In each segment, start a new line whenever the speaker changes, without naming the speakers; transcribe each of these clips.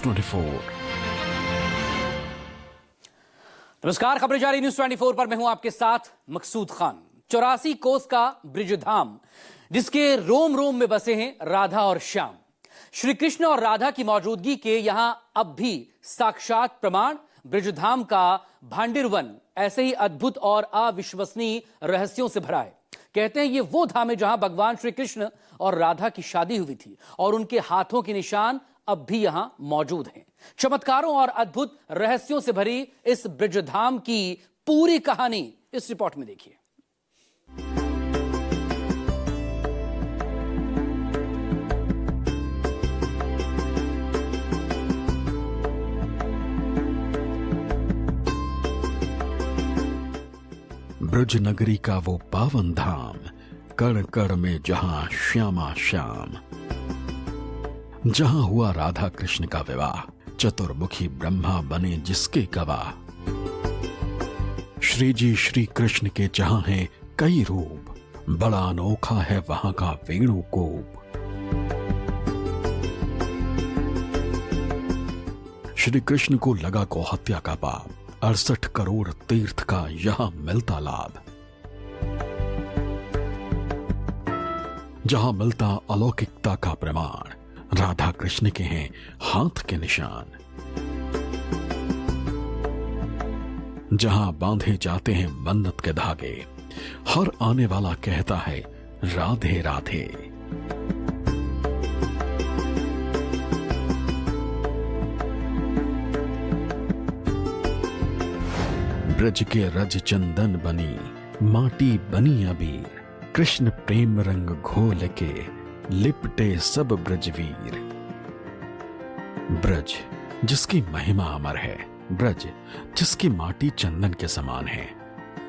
24।
नमस्कार, खबरें जारी न्यूज 24 पर मैं हूं आपके साथ मकसूद खान। 84 कोस का ब्रिजधाम जिसके रोम रोम में बसे हैं राधा और श्याम। श्री कृष्ण और राधा की मौजूदगी के यहां अब भी साक्षात प्रमाण ब्रिजधाम का भांडिरवन ऐसे ही अद्भुत और अविश्वसनीय रहस्यों से भरा है। कहते हैं ये वो धाम है जहां भगवान श्री कृष्ण और राधा की शादी हुई थी और उनके हाथों के निशान अब भी यहां मौजूद हैं। चमत्कारों और अद्भुत रहस्यों से भरी इस ब्रिजधाम की पूरी कहानी इस रिपोर्ट में देखिए।
ब्रज नगरी का वो पावन धाम, कण कण में जहां श्यामा श्याम, जहां हुआ राधा कृष्ण का विवाह, चतुर्मुखी ब्रह्मा बने जिसके गवाह। श्री जी श्री कृष्ण के जहां हैं कई रूप, बड़ा अनोखा है वहां का वेणुगोप। श्री कृष्ण को लगा गौहत्या का पाप, 68 करोड़ तीर्थ का यहां मिलता लाभ। जहां मिलता अलौकिकता का प्रमाण, राधा कृष्ण के हैं हाथ के निशान। जहां बांधे जाते हैं मन्नत के धागे, हर आने वाला कहता है राधे राधे। ब्रज के रज चंदन बनी, माटी बनी अबीर, कृष्ण प्रेम रंग घोल के लिपटे सब ब्रजवीर। ब्रज जिसकी महिमा अमर है, ब्रज जिसकी माटी चंदन के समान है,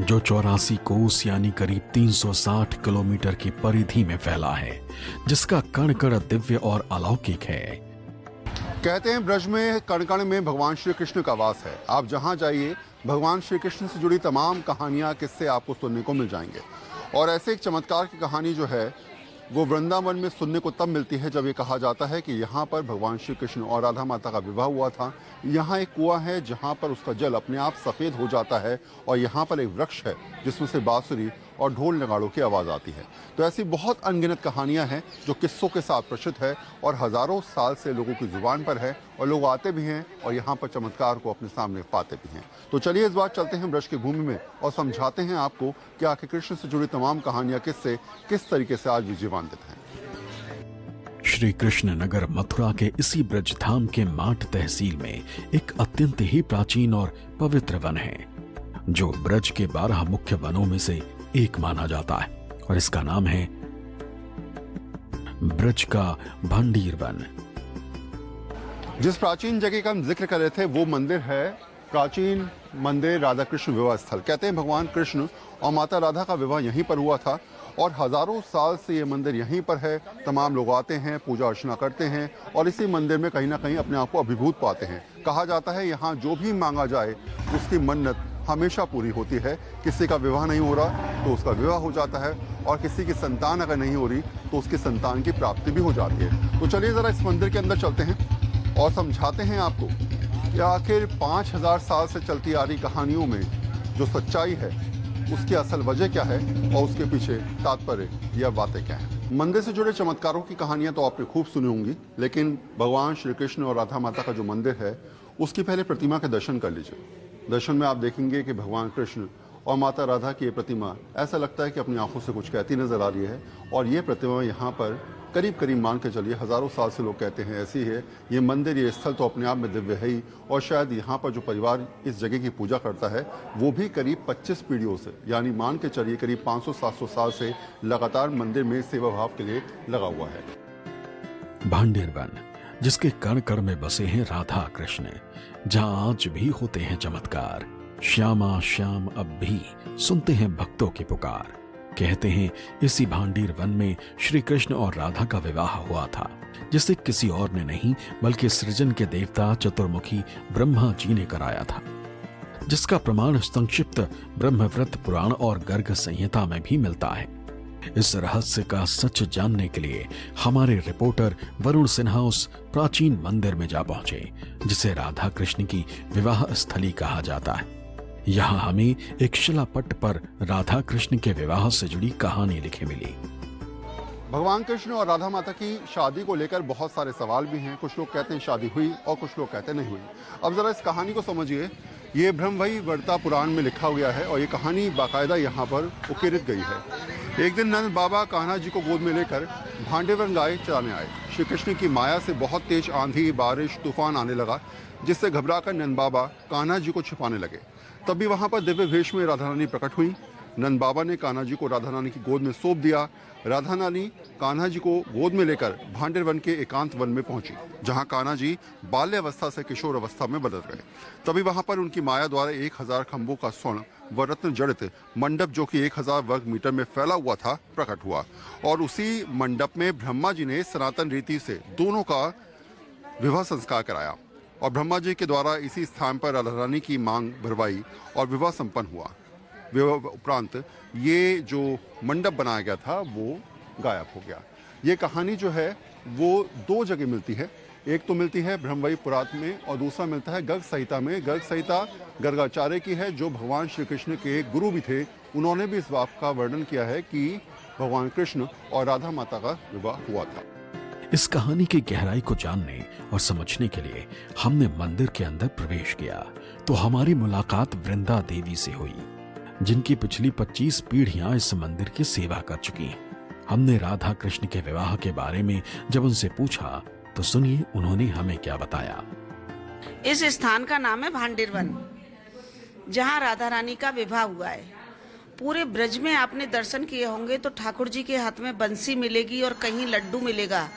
जो 84 कोस यानी करीब 360 किलोमीटर की परिधि में फैला है, जिसका कण कण दिव्य और अलौकिक है।
कहते हैं ब्रज में कण कण में भगवान श्री कृष्ण का वास है। आप जहां जाइए भगवान श्री कृष्ण से जुड़ी तमाम कहानियां किस्से आपको सुनने को मिल जाएंगे। और ऐसे एक चमत्कार की कहानी जो है वो वृंदावन में सुनने को तब मिलती है जब ये कहा जाता है कि यहाँ पर भगवान श्री कृष्ण और राधा माता का विवाह हुआ था। यहाँ एक कुआं है जहाँ पर उसका जल अपने आप सफ़ेद हो जाता है और यहाँ पर एक वृक्ष है जिसमें से बांसुरी और ढोल नगाड़ों की आवाज़ आती है। तो ऐसी बहुत अनगिनत कहानियाँ हैं जो किस्सों के साथ प्रचलित है और हज़ारों साल से लोगों की ज़ुबान पर है और लोग आते भी हैं और यहाँ पर चमत्कार को अपने सामने पाते भी हैं। तो चलिए इस बार चलते हैं ब्रज की भूमि में और समझाते हैं आपको कि आखिर कृष्ण से जुड़ी तमाम कहानियाँ किससे किस तरीके से आज भी जीवंत हैं।
श्री कृष्ण नगर मथुरा के इसी ब्रजधाम के माट तहसील में एक अत्यंत ही प्राचीन और पवित्र वन है जो ब्रज के 12 मुख्य वनों में से एक माना जाता है और इसका नाम है ब्रज का भांडीर वन।
जिस प्राचीन जगह का हम जिक्र कर रहे थे वो मंदिर है प्राचीन मंदिर राधा कृष्ण विवाह स्थल। कहते हैं भगवान कृष्ण और माता राधा का विवाह यहीं पर हुआ था और हजारों साल से ये मंदिर यहीं पर है। तमाम लोग आते हैं, पूजा अर्चना करते हैं और इसी मंदिर में कहीं ना कहीं अपने आप को अभिभूत पाते हैं। कहा जाता है यहाँ जो भी मांगा जाए उसकी मन्नत हमेशा पूरी होती है। किसी का विवाह नहीं हो रहा तो उसका विवाह हो जाता है और किसी की संतान अगर नहीं हो रही तो उसकी संतान की प्राप्ति भी हो जाती है। तो चलिए ज़रा इस मंदिर के अंदर चलते हैं और समझाते हैं आपको कि आखिर 5000 साल से चलती आ रही कहानियों में जो सच्चाई है उसकी असल वजह क्या है और उसके पीछे तात्पर्य या बातें क्या हैं। मंदिर से जुड़े चमत्कारों की कहानियां तो आपने खूब सुनी होंगी, लेकिन भगवान श्री कृष्ण और राधा माता का जो मंदिर है उसकी पहले प्रतिमा के दर्शन कर लीजिए। दर्शन में आप देखेंगे कि भगवान कृष्ण और माता राधा की ये प्रतिमा ऐसा लगता है कि अपनी आंखों से कुछ कहती नजर आ रही है और ये प्रतिमा यहाँ पर करीब करीब मान के चलिए हजारों साल से लोग कहते हैं ऐसी है। ये मंदिर ये स्थल तो अपने आप में दिव्य है ही और शायद यहाँ पर जो परिवार इस जगह की पूजा करता है वो भी करीब 25 पीढ़ियों से यानी मान के चलिए करीब 500-700 साल से लगातार मंदिर में सेवा भाव के लिए लगा हुआ है।
भांडेर वन जिसके कण कण में बसे हैं राधा कृष्ण, जहां आज भी होते हैं चमत्कार। श्यामा श्याम अब भी सुनते हैं भक्तों की पुकार। कहते हैं इसी भांडीर वन में श्री कृष्ण और राधा का विवाह हुआ था, जिसे किसी और ने नहीं बल्कि सृजन के देवता चतुर्मुखी ब्रह्मा जी ने कराया था, जिसका प्रमाण संक्षिप्त ब्रह्मव्रत पुराण और गर्ग संहिता में भी मिलता है। इस रहस्य का सच जानने के लिए हमारे रिपोर्टर वरुण सिन्हा उस प्राचीन मंदिर में जा पहुंचे जिसे राधा कृष्ण की विवाह स्थली कहा जाता है। यहाँ हमें एक शिलापट्ट पर राधा कृष्ण के विवाह से जुड़ी कहानी लिखी मिली।
भगवान कृष्ण और राधा माता की शादी को लेकर बहुत सारे सवाल भी हैं। कुछ लोग कहते हैं शादी हुई और कुछ लोग कहते हैं नहीं हुई। अब जरा इस कहानी को समझिए। ये ब्रह्मवैवर्त पुराण में लिखा हुआ है और ये कहानी बाकायदा यहाँ पर उकेरित गई है। एक दिन नंद बाबा कान्हा जी को गोद में लेकर भांडेवन गाय चराने आए। श्री कृष्ण की माया से बहुत तेज आंधी, बारिश, तूफान आने लगा, जिससे घबराकर नंद बाबा कान्हा जी को छिपाने लगे। तभी वहाँ पर दिव्य वेश में राधा रानी प्रकट हुई। नंद बाबा ने कान्हा जी को राधा रानी की गोद में सौंप दिया। राधा रानी कान्हा जी को गोद में लेकर भांडेर वन के एकांत वन में पहुंची, जहां कान्हा जी बाल्यावस्था से किशोर अवस्था में बदल गए। तभी वहां पर उनकी माया द्वारा 1000 खंभों का स्वर्ण व रत्न जड़ित मंडप, जो कि 1000 वर्ग मीटर में फैला हुआ था, प्रकट हुआ। और उसी मंडप में ब्रह्मा जी ने सनातन रीति से दोनों का विवाह संस्कार कराया और ब्रह्मा जी के द्वारा इसी स्थान पर राधा रानी की मांग भरवाई और विवाह संपन्न हुआ। विवाह उपरांत ये जो मंडप बनाया गया था वो गायब हो गया। ये कहानी जो है वो 2 जगह मिलती है। एक तो मिलती है ब्रह्मवैवर्त पुराण में और दूसरा मिलता है गर्ग संहिता में। गर्ग संहिता गर्गाचार्य की है, जो भगवान श्री कृष्ण के गुरु भी थे। उन्होंने भी इस बात का वर्णन किया है कि भगवान कृष्ण और राधा माता का विवाह हुआ था।
इस कहानी की गहराई को जानने और समझने के लिए हमने मंदिर के अंदर प्रवेश किया तो हमारी मुलाकात वृंदा देवी से हुई, जिनकी पिछली 25 पीढ़ियां इस मंदिर की सेवा कर चुकी हैं। हमने राधा कृष्ण के विवाह के बारे में जब उनसे पूछा तो सुनिए उन्होंने हमें क्या बताया।
इस स्थान का नाम है भांडेर वन, जहाँ राधा रानी का विवाह हुआ है। पूरे ब्रज में आपने दर्शन किए होंगे तो ठाकुर जी के हाथ में बंसी मिलेगी और कहीं लड्डू मिलेगा।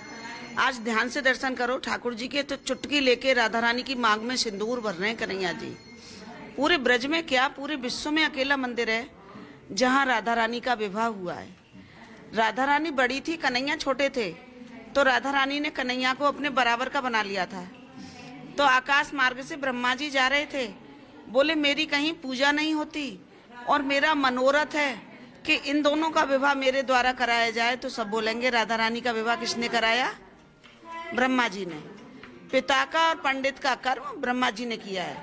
आज ध्यान से दर्शन करो, ठाकुर जी के तो चुटकी लेके राधा रानी की मांग में सिंदूर भर रहे हैं कन्हैया जी। पूरे ब्रज में क्या, पूरे विश्व में अकेला मंदिर है जहाँ राधा रानी का विवाह हुआ है। राधा रानी बड़ी थी, कन्हैया छोटे थे, तो राधा रानी ने कन्हैया को अपने बराबर का बना लिया था। तो आकाश मार्ग से ब्रह्मा जी जा रहे थे, बोले मेरी कहीं पूजा नहीं होती और मेरा मनोरथ है कि इन दोनों का विवाह मेरे द्वारा कराया जाए। तो सब बोलेंगे राधा रानी का विवाह किसने कराया? ब्रह्मा जी ने। पिता का और पंडित का कर्म ब्रह्मा जी ने किया है,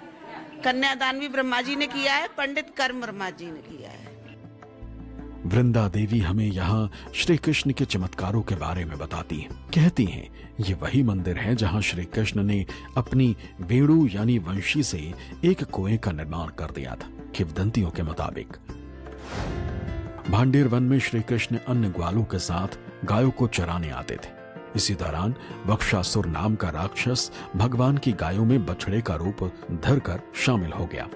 कन्यादान भी ब्रह्मा जी ने किया है, पंडित कर्म ब्रह्मा जी ने किया है।
वृंदा देवी हमें यहाँ श्री कृष्ण के चमत्कारों के बारे में बताती हैं। कहती हैं ये वही मंदिर है जहाँ श्री कृष्ण ने अपनी वेणु यानी वंशी से एक कुएं का निर्माण कर दिया था। किंवदंतियों के मुताबिक भांडेर वन में श्री कृष्ण अन्य ग्वालों के साथ गायों को चराने आते थे। इसी दौरान वक्षासुर नाम का राक्षस भगवान की गायों में बछड़े का रूप धरकर शामिल हो गया।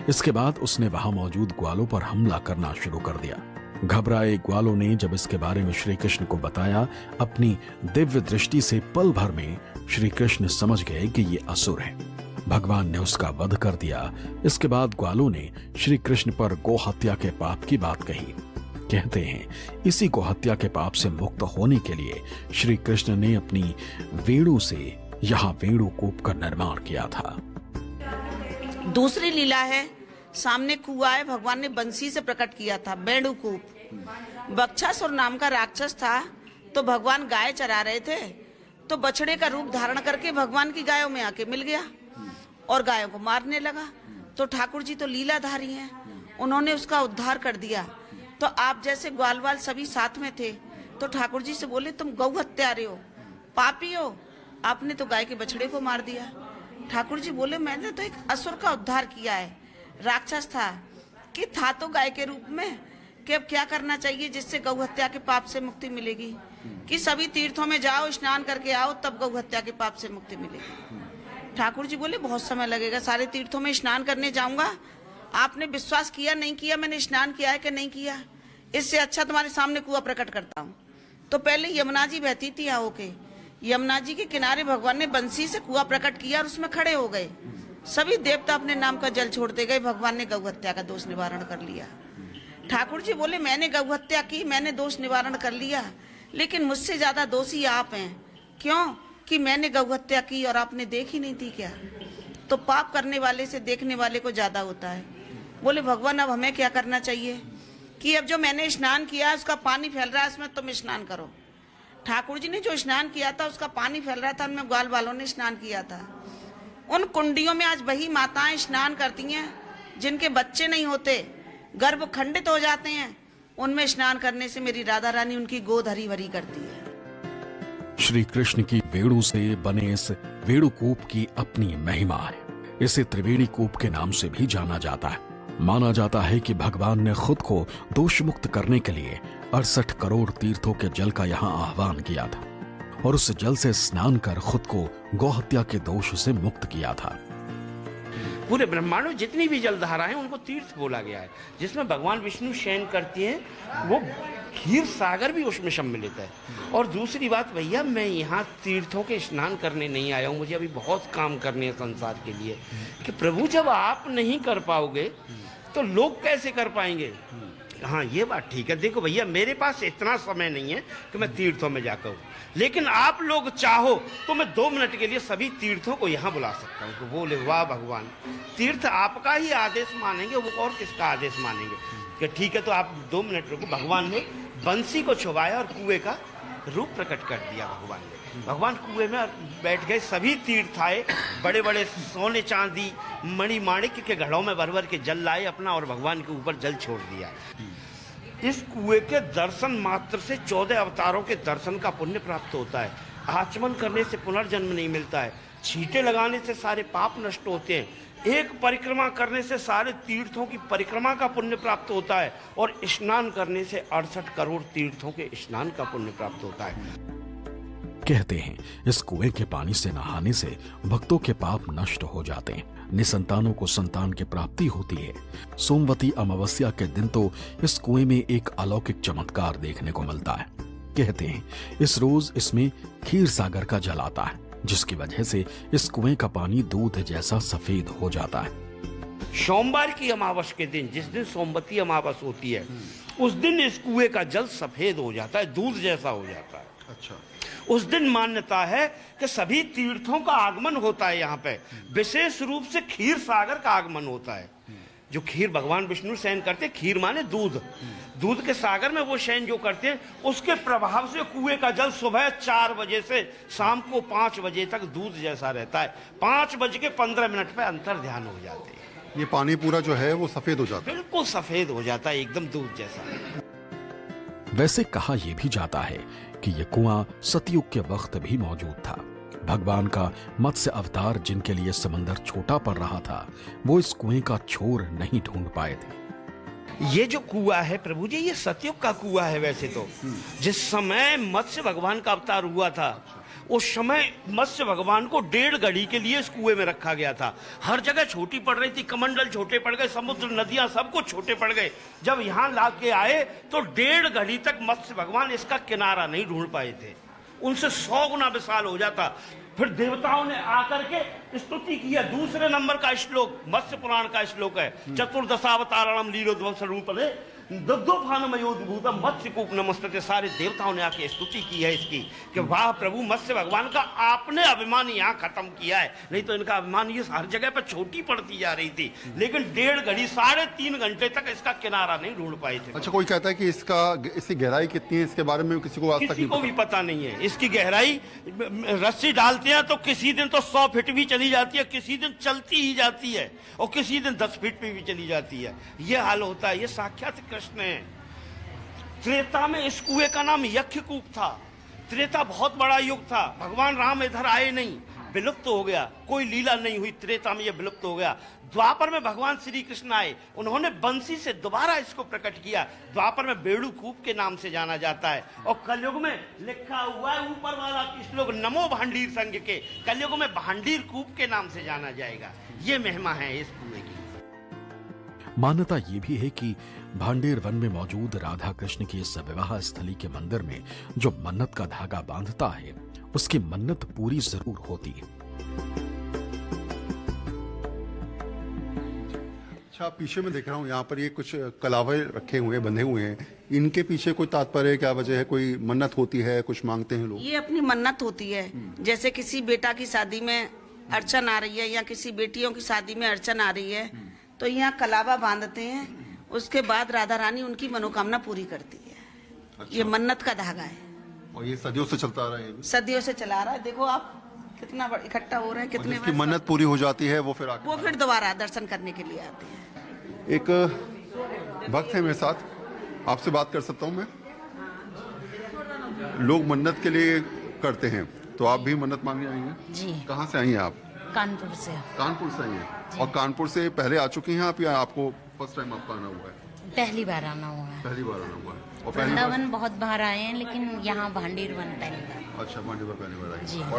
इसके बाद उसने वहां मौजूद ग्वालों पर हमला करना शुरू कर दिया। घबराए ग्वालों ने जब इसके बारे में श्री कृष्ण को बताया, अपनी दिव्य दृष्टि से पल भर में श्री कृष्ण समझ गए कि ये असुर है। भगवान ने उसका वध कर दिया। इसके बाद ग्वालों ने श्री कृष्ण पर गौ हत्या के पाप की बात कही। कहते हैं इसी को हत्या के पाप से मुक्त होने के लिए श्री कृष्ण ने अपनी वेणु से यहाँ वेणुकूप का निर्माण किया था।
दूसरी लीला है, सामने कुआं है, भगवान ने बंसी से प्रकट किया था वेणुकूप। बक्षासुर नाम का राक्षस था, तो भगवान गाय चरा रहे थे, तो बछड़े का रूप धारण करके भगवान की गायों में आके मिल गया और गायों को मारने लगा। तो ठाकुर जी तो लीलाधारी हैं, उन्होंने उसका उद्धार कर दिया। तो आप जैसे ग्वाल वाल सभी साथ में थे, तो ठाकुर जी से बोले तुम गौ हत्यारे हो, पापी हो, आपने तो गाय के बछड़े को मार दिया। ठाकुर जी बोले मैंने तो एक असुर का उद्धार किया है, राक्षस था कि था तो गाय के रूप में, कि अब क्या करना चाहिए जिससे गौ हत्या के पाप से मुक्ति मिलेगी, कि सभी तीर्थों में जाओ, स्नान करके आओ, तब गौ हत्या के पाप से मुक्ति मिलेगी। ठाकुर जी बोले बहुत समय लगेगा, सारे तीर्थों में स्नान करने जाऊंगा, आपने विश्वास किया नहीं किया मैंने स्नान किया है कि नहीं किया, इससे अच्छा तुम्हारे सामने कुआं प्रकट करता हूँ। तो पहले यमुना जी बहती थी यहाँ होके, यमुना जी के किनारे भगवान ने बंसी से कुआं प्रकट किया और उसमें खड़े हो गए। सभी देवता अपने नाम का जल छोड़ते गए, भगवान ने गौ हत्या का दोष निवारण कर लिया। ठाकुर जी बोले मैंने गौ हत्या की, मैंने दोष निवारण कर लिया, लेकिन मुझसे ज्यादा दोषी आप हैं। क्यों? कि मैंने गौ हत्या की और आपने देख ही नहीं थी क्या? तो पाप करने वाले से देखने वाले को ज्यादा होता है। बोले भगवान अब हमें क्या करना चाहिए? कि अब जो मैंने स्नान किया उसका पानी फैल रहा है, इसमें तुम स्नान करो। ठाकुर जी ने जो स्नान किया था उसका पानी फैल रहा था, उनमें ग्वाल वालों ने स्नान किया था। उन कुंडियों में आज वही माताएं स्नान करती हैं जिनके बच्चे नहीं होते, गर्भ खंडित हो जाते हैं। उनमें स्नान करने से मेरी राधा रानी उनकी गोद हरी भरी करती है।
श्री कृष्ण की वेणु से बने इस वेणुकूप की अपनी महिमा है। इसे त्रिवेणी कूप के नाम से भी जाना जाता है। माना जाता है कि भगवान ने खुद को दोष मुक्त करने के लिए 68 करोड़ तीर्थों के जल का यहाँ आह्वान किया था और उस जल से स्नान कर खुद को गौहत्या के दोष से मुक्त किया था।
पूरे ब्रह्मांड में जितनी भी जलधारा हैं उनको तीर्थ बोला गया है। जिसमें भगवान विष्णु शयन करते हैं वो क्षीर सागर भी उसमें सम्मिलित है। और दूसरी बात, भैया मैं यहाँ तीर्थों के स्नान करने नहीं आया हूँ, मुझे अभी बहुत काम करने हैं संसार के लिए। कि प्रभु जब आप नहीं कर पाओगे तो लोग कैसे कर पाएंगे। हाँ ये बात ठीक है। देखो भैया मेरे पास इतना समय नहीं है कि मैं तीर्थों में जाकर हूँ, लेकिन आप लोग चाहो तो मैं 2 मिनट के लिए सभी तीर्थों को यहाँ बुला सकता हूँ। तो बोले वाह भगवान, तीर्थ आपका ही आदेश मानेंगे, वो और किसका आदेश मानेंगे। कि ठीक है तो आप 2 मिनट रुको। भगवान ने बंसी को छुपाया और कुएं का रूप प्रकट कर दिया। भगवान कुएं में बैठ गए। सभी तीर्थ आए, बड़े बड़े सोने चांदी मणि माणिक्य के घड़ों में भर भर के जल लाए अपना और भगवान के ऊपर जल छोड़ दिया। इस कुएं के दर्शन मात्र से 14 अवतारों के दर्शन का पुण्य प्राप्त होता है। आचमन करने से पुनर्जन्म नहीं मिलता है। छींटे लगाने से सारे पाप नष्ट होते हैं। एक परिक्रमा करने से सारे तीर्थों की परिक्रमा का पुण्य प्राप्त होता है। और स्नान करने से 68 करोड़ तीर्थों के स्नान का पुण्य प्राप्त होता है।
कहते हैं इस कुएं के पानी से नहाने से भक्तों के पाप नष्ट हो जाते हैं, निसंतानों को संतान की प्राप्ति होती है। सोमवती अमावस्या के दिन तो इस कुएं में एक अलौकिक चमत्कार देखने को मिलता है। कहते हैं इस रोज इसमें क्षीर सागर का जल आता है, जिसकी वजह से इस कुएं का पानी दूध जैसा सफेद हो जाता है।
सोमवार की अमावस के दिन, जिस दिन सोमवती अमावस होती है, उस दिन इस कुएं का जल सफेद हो जाता है, दूध जैसा हो जाता है।
अच्छा।
उस दिन मान्यता है कि सभी तीर्थों का आगमन होता है। यहाँ पे विशेष रूप से क्षीर सागर का आगमन होता है। जो खीर भगवान विष्णु शयन करते, खीर माने दूध, दूध के सागर में वो शयन जो करते हैं, उसके प्रभाव से कुएं का जल सुबह 4 बजे से शाम को 5 बजे तक दूध जैसा रहता है। 5:15 पे अंतर ध्यान हो जाते हैं।
ये पानी पूरा जो है वो सफेद हो जाता है।
बिल्कुल सफेद हो जाता है, एकदम दूध जैसा।
वैसे कहा यह भी जाता है कि यह कुआं सतयुग के वक्त भी मौजूद था। भगवान का मत्स्य अवतार जिनके लिए समंदर छोटा पड़ रहा था, वो इस कुएं का छोर नहीं ढूंढ पाए थे।
ये जो कुआं है प्रभु जी, ये सतयुग का कुआं है। वैसे तो जिस समय मत्स्य भगवान का अवतार हुआ था, उस समय मत्स्य भगवान को 1.5 घड़ी के लिए इस कुएं में रखा गया था। हर जगह छोटी पड़ रही थी, कमंडल छोटे पड़ गए, समुद्र नदियां सब कुछ छोटे पड़ गए। जब यहाँ ला के आए तो 1.5 घड़ी तक मत्स्य भगवान इसका किनारा नहीं ढूंढ पाए थे। उनसे 100 गुना विशाल हो जाता। फिर देवताओं ने आकर के स्तुति किया। दूसरे नंबर का श्लोक मत्स्य पुराण का श्लोक है, चतुर्दशावतारणम लीलोद्भव स्वरूपने दग्धोफानमयोद्भूतम मत्स्यकूप नमस्ते। सारे देवताओं ने आके स्तुति की है इसकी कि वाह प्रभु, मत्स्य भगवान का आपने अभिमान यहाँ खत्म किया है। नहीं तो इनका अभिमान ये हर जगह पर छोटी पड़ती जा रही थी। लेकिन 1.5 घड़ी 3.5 घंटे तक इसका किनारा नहीं ढूंढ पाए थे।
अच्छा, कोई कहता है कि इसकी गहराई कितनी है, इसके बारे में किसी को आज तक
किसी को भी पता नहीं है। इसकी गहराई रस्सी डालते हैं तो किसी दिन तो 100 फीट भी चली जाती है, किसी दिन चलती ही जाती है, और किसी दिन 10 फीट पे भी चली जाती है। ये हाल होता है। ये साक्षात कृष्ण है। त्रेता में इस कुएं का नाम यक्षकूप था। त्रेता बहुत बड़ा युग था। भगवान राम इधर आए नहीं, विलुप्त हो गया, कोई लीला नहीं हुई। त्रेता में यह विलुप्त हो गया। द्वापर में भगवान श्री कृष्ण आए, उन्होंने बंसी से दोबारा इसको प्रकट किया। द्वापर में वेणुकूप के नाम से जाना जाता है। और कलयुग में लिखा हुआ है ऊपर वाला श्लोक, नमो भांडीर संघ के, कलयुग में भांडीर कूप के नाम से जाना जाएगा। ये महिमा है इस कुएं की।
मान्यता ये भी है कि भांडेर वन में मौजूद राधा कृष्ण की इस विवाह स्थली के मंदिर में जो मन्नत का धागा बांधता है, उसकी मन्नत पूरी जरूर होती है।
अच्छा, पीछे में देख रहा हूँ यहाँ पर ये कुछ कलावे रखे हुए, बंधे हुए हैं। इनके पीछे कोई तात्पर्य है, क्या वजह है? कोई मन्नत होती है, कुछ मांगते हैं लोग?
ये अपनी मन्नत होती है। जैसे किसी बेटा की शादी में अड़चन आ रही है या किसी बेटियों की शादी में अड़चन आ रही है, तो यहाँ कलावा बांधते हैं उसके बाद राधा रानी उनकी मनोकामना पूरी करती है।
अच्छा।
ये मन्नत का धागा है,
और ये सदियों से चलता आ रहा है ये भी?
सदियों से चला रहा है। देखो आप कितना इकट्ठा हो रहा है,
और
कितने
जिसकी
वर्ष
मन्नत पूरी हो जाती है वो फिर आके
वो फिर दोबारा दर्शन करने के लिए आते हैं।
एक भक्त है मेरे साथ, आपसे बात कर सकता हूँ मैं? लोग मन्नत के लिए करते हैं, तो आप भी मन्नत मांगने आई हैं?
जी।
कहाँ से आई हैं आप?
कानपुर से।
कानपुर से आई हैं। और कानपुर से पहले आ चुकी हैं आप या आपको फर्स्ट टाइम आपका आना हुआ है?
पहली बार आना हुआ है।
पहली बार आना हुआ है। और पहली बार
वृंदावन बहुत बार आए हैं, लेकिन यहाँ भांडीर वन पहली बार।
अच्छा, मांडीवर पहली बार आई।
जी।
और